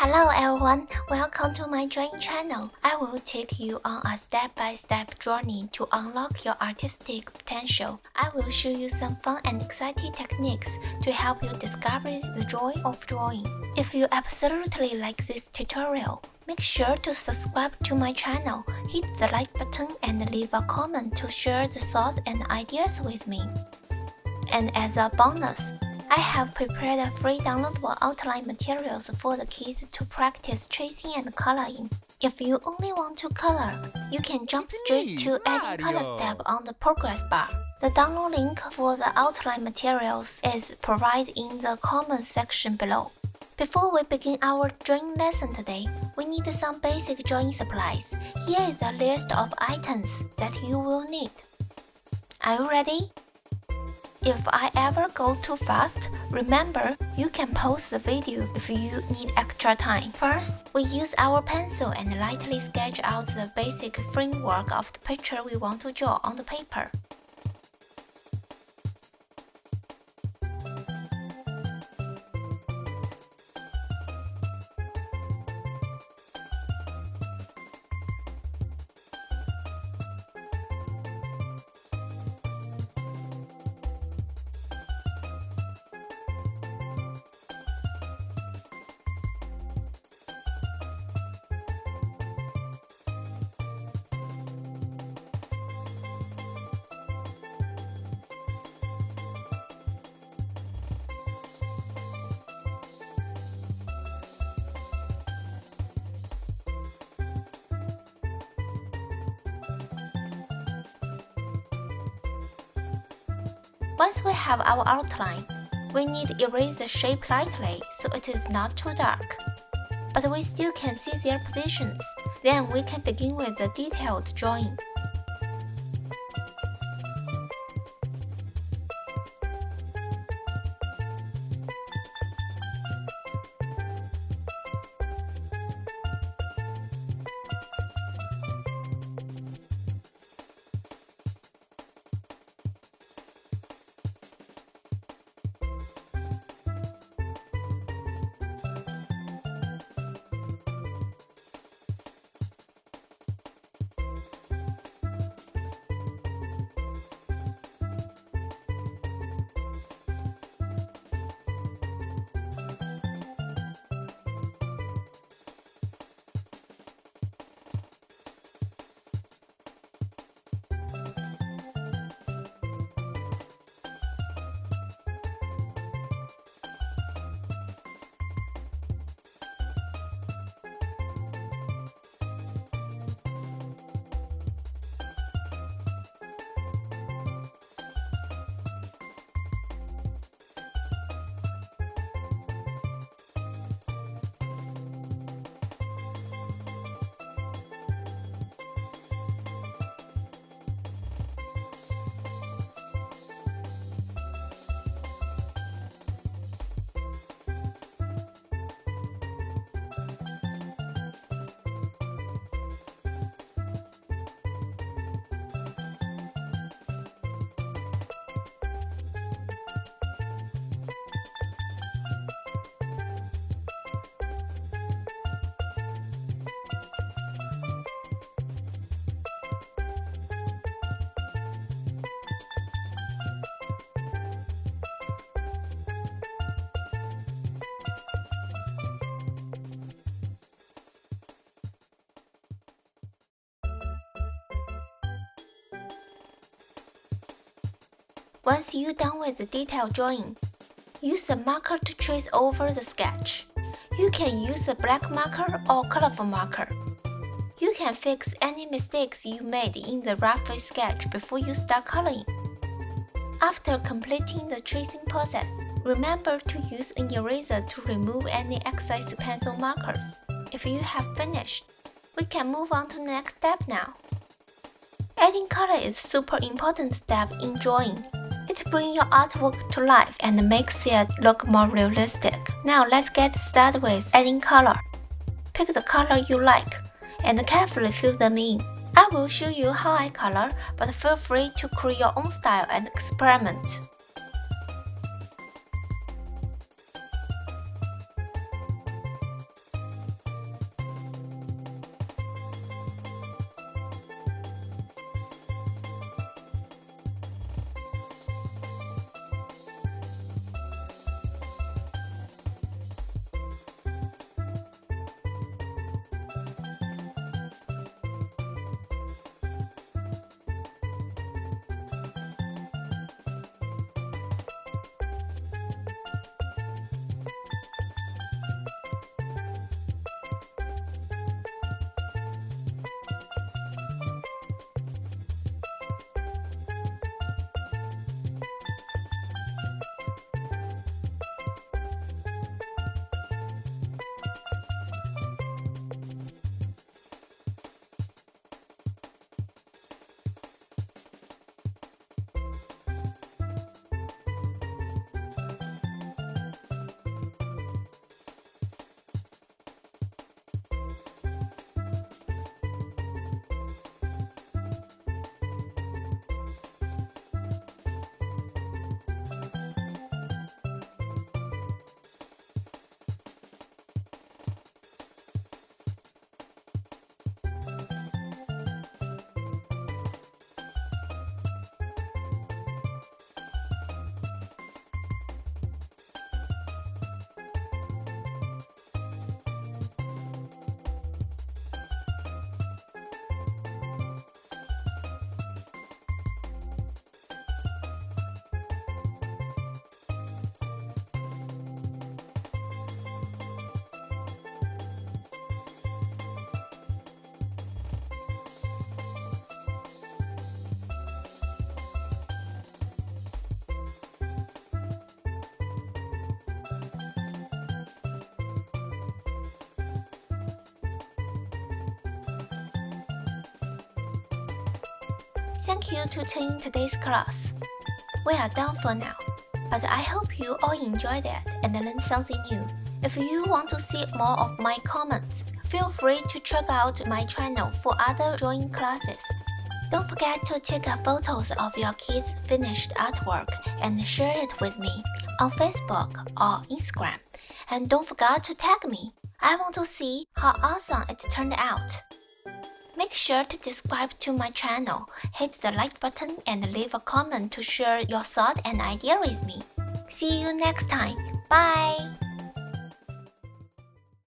Hello everyone, welcome to my drawing channel. I will take you on a step-by-step journey to unlock your artistic potential. I will show you some fun and exciting techniques to help you discover the joy of drawing. If you absolutely like this tutorial, make sure to subscribe to my channel, hit the like button and leave a comment to share the thoughts and ideas with me. And as a bonus, I have prepared a free downloadable outline materials for the kids to practice tracing and coloring. If you only want to color, you can jump straight to adding color step on the progress bar. The download link for the outline materials is provided in the comments section below. Before we begin our drawing lesson today, we need some basic drawing supplies. Here is a list of items that you will need. Are you ready? If I ever go too fast, remember you can pause the video if you need extra time. First, we use our pencil and lightly sketch out the basic framework of the picture we want to draw on the paper. Once we have our outline, we need to erase the shape lightly so it is not too dark. But we still can see their positions. Then we can begin with the detailed drawing. Once you're done with the detailed drawing, use a marker to trace over the sketch. You can use a black marker or colorful marker. You can fix any mistakes you made in the rough sketch before you start coloring. After completing the tracing process, remember to use an eraser to remove any excess pencil markers. If you have finished, we can move on to the next step now. Adding color is a super important step in drawing. It brings your artwork to life and makes it look more realistic. Now let's get started with adding color. Pick the color you like and carefully fill them in. I will show you how I color, but feel free to create your own style and experiment. Thank you to tuning in today's class. We are done for now, but I hope you all enjoyed it and learned something new. If you want to see more of my comments, feel free to check out my channel for other drawing classes. Don't forget to take photos of your kids' finished artwork and share it with me on Facebook or Instagram. And don't forget to tag me. I want to see how awesome it turned out. Make sure to subscribe to my channel, hit the like button and leave a comment to share your thought and idea with me. See you next time. Bye!